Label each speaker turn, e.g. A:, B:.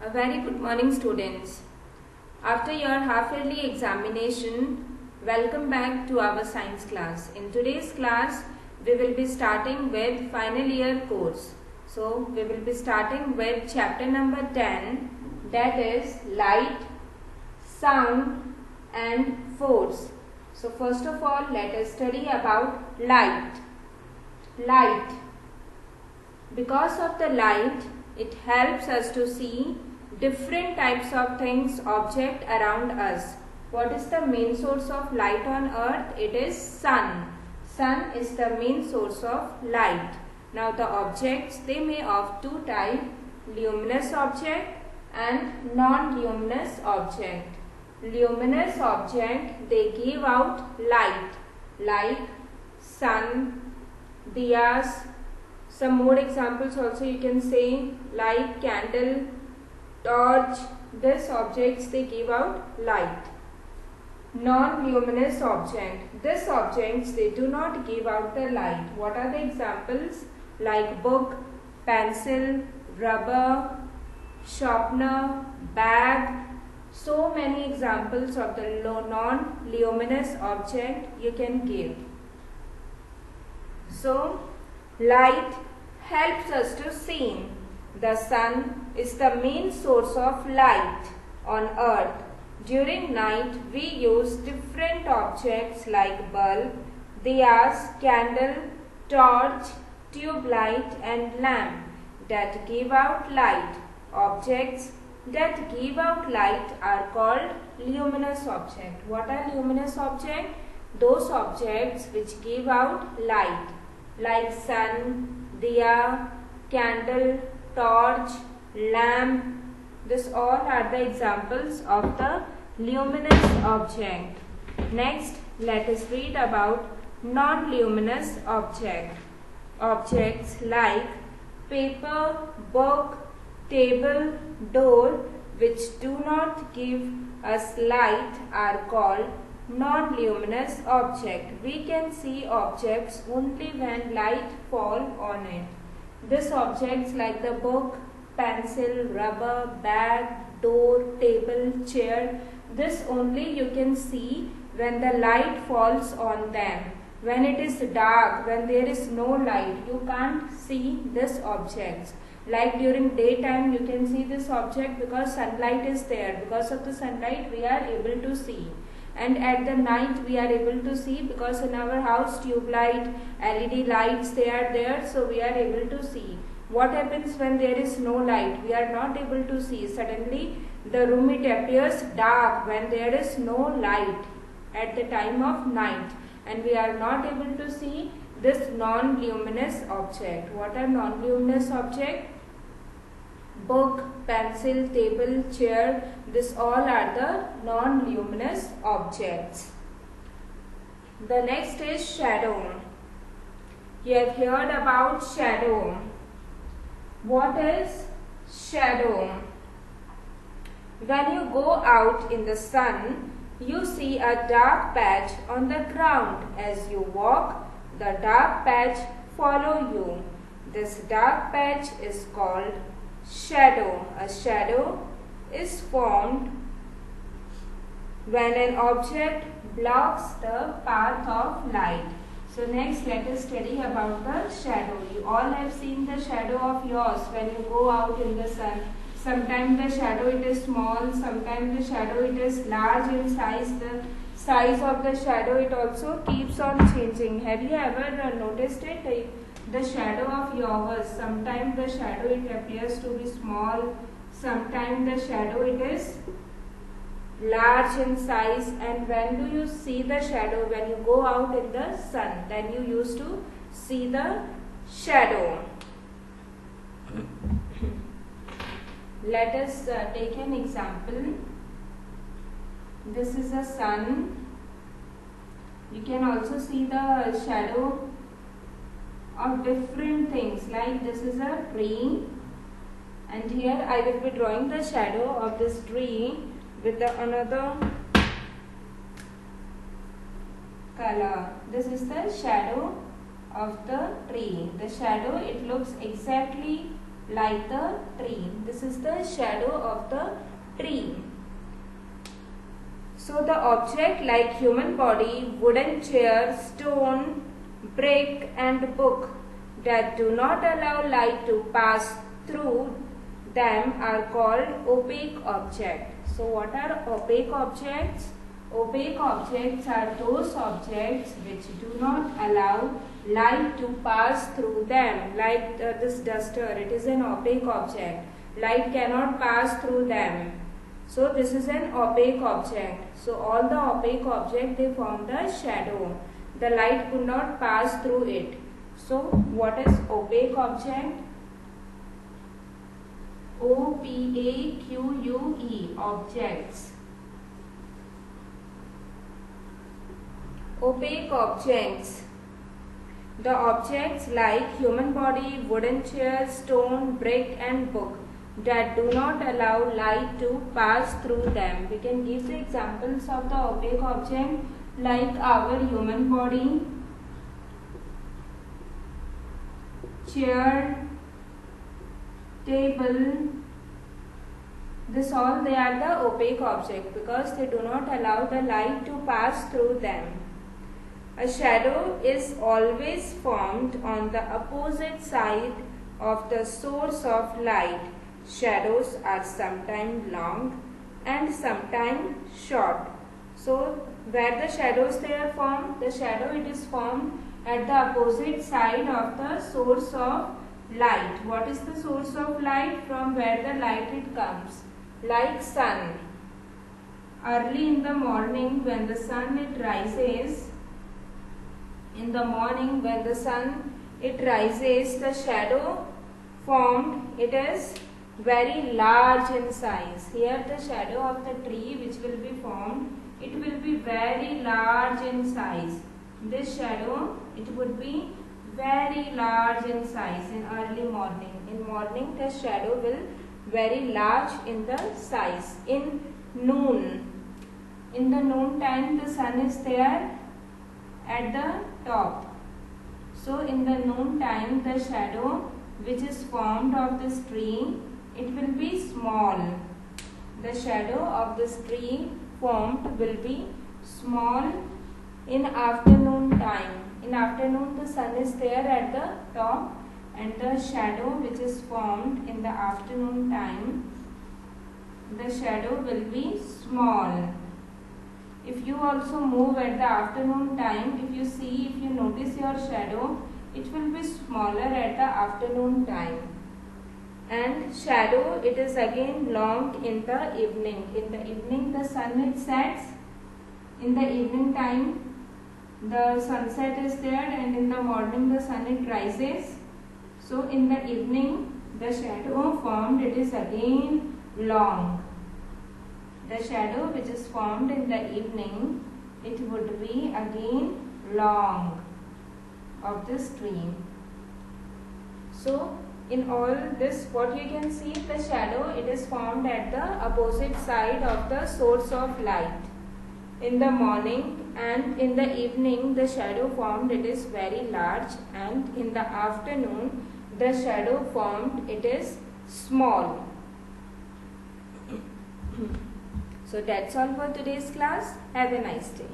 A: A very good morning, students. After your half-yearly examination, welcome back to our science class. In today's class, we will be starting with final year course. So, we will be starting with chapter number 10, that is light, sound and force. So, first of all, let us study about light. Light. Because of the light, it helps us to see different types of things, object around us. What is the main source of light on earth? It is sun. Sun is the main source of light. Now the objects, they may of two types, luminous object and non-luminous object. Luminous object, they give out light like sun, diyas. Some more examples also you can say like candle, torch. These objects, they give out light. Non-luminous object. These objects, they do not give out the light. What are the examples? Like book, pencil, rubber, sharpener, bag. So many examples of the non-luminous object you can give. So, light helps us to see. The sun is the main source of light on earth. During night, we use different objects like bulb, diyas, candle, torch, tube light and lamp that give out light. Objects that give out light are called luminous objects. What are luminous objects? Those objects which give out light like sun, diya, candle, torch, lamp. These all are the examples of the luminous object. Next, let us read about non-luminous object. Objects like paper, book, table, door, which do not give us light are called non-luminous object. We can see objects only when light fall on it. These objects like the book, pencil, rubber, bag, door, table, chair, this only you can see when the light falls on them. When it is dark, when there is no light, you can't see these objects. Like during daytime, you can see this object because sunlight is there. Because of the sunlight, we are able to see. And at the night, we are able to see because in our house, tube light, LED lights, they are there. So, we are able to see. What happens when there is no light? We are not able to see. Suddenly, the room, it appears dark when there is no light at the time of night. And we are not able to see this non-luminous object. What are non-luminous objects? Book, pencil, table, chair, this all are the non-luminous objects. The next is shadow. You have heard about shadow. What is shadow? When you go out in the sun, you see a dark patch on the ground. As you walk, the dark patch follows you. This dark patch is called shadow. A shadow is formed when an object blocks the path of light. So next, let us study about the shadow. You all have seen the shadow of yours when you go out in the sun. Sometimes the shadow it is small, sometimes the shadow it is large in size. The size of the shadow it also keeps on changing. Have you ever noticed it? The shadow of yours, sometimes the shadow it appears to be small, sometimes the shadow it is large in size. And when do you see the shadow? When you go out in the sun, then you used to see the shadow. Let us take an example. This is the sun. You can also see the shadow of different things, like this is a tree, and here I will be drawing the shadow of this tree with another color. This is the shadow of the tree. The shadow, it looks exactly like the tree. This is the shadow of the tree. So the object like human body, wooden chair, stone, brick and book that do not allow light to pass through them are called opaque objects. So what are opaque objects? Opaque objects are those objects which do not allow light to pass through them. Like this duster, it is an opaque object. Light cannot pass through them. So this is an opaque object. So all the opaque objects, they form the shadow. The light could not pass through it. So what is opaque object? O-P-A-Q-U-E, objects. Opaque objects. The objects like human body, wooden chair, stone, brick and book that do not allow light to pass through them. We can give the examples of the opaque object like our human body, chair, table. This all they are the opaque object because they do not allow the light to pass through them. A shadow is always formed on the opposite side of the source of light. Shadows are sometimes long and sometimes short. So where the shadows they are formed, the shadow it is formed at the opposite side of the source of light. What is the source of light? From where the light it comes, like sun. Early in the morning when the sun it rises, in the morning when the sun it rises, the shadow formed, it is very large in size. Here the shadow of the tree which will be formed, it will be very large in size. This shadow, it would be very large in size in early morning. In morning the shadow will very large in the size. In noon, in the noon time the sun is there at the top. So in the noon time the shadow which is formed of this tree, it will be small. The shadow of this tree formed will be small in afternoon time. In afternoon the sun is there at the top and the shadow which is formed in the afternoon time, the shadow will be small. If you also move at the afternoon time, if you see, if you notice your shadow, it will be smaller at the afternoon time. And shadow, it is again long in the evening. In the evening the sun it sets. In the evening time the sunset is there and in the morning the sun it rises. So in the evening the shadow formed, it is again long. The shadow which is formed in the evening, it would be again long of this tree. So in all this, what you can see, the shadow, it is formed at the opposite side of the source of light. In the morning and in the evening the shadow formed, it is very large, and in the afternoon the shadow formed, it is small. So that's all for today's class. Have a nice day.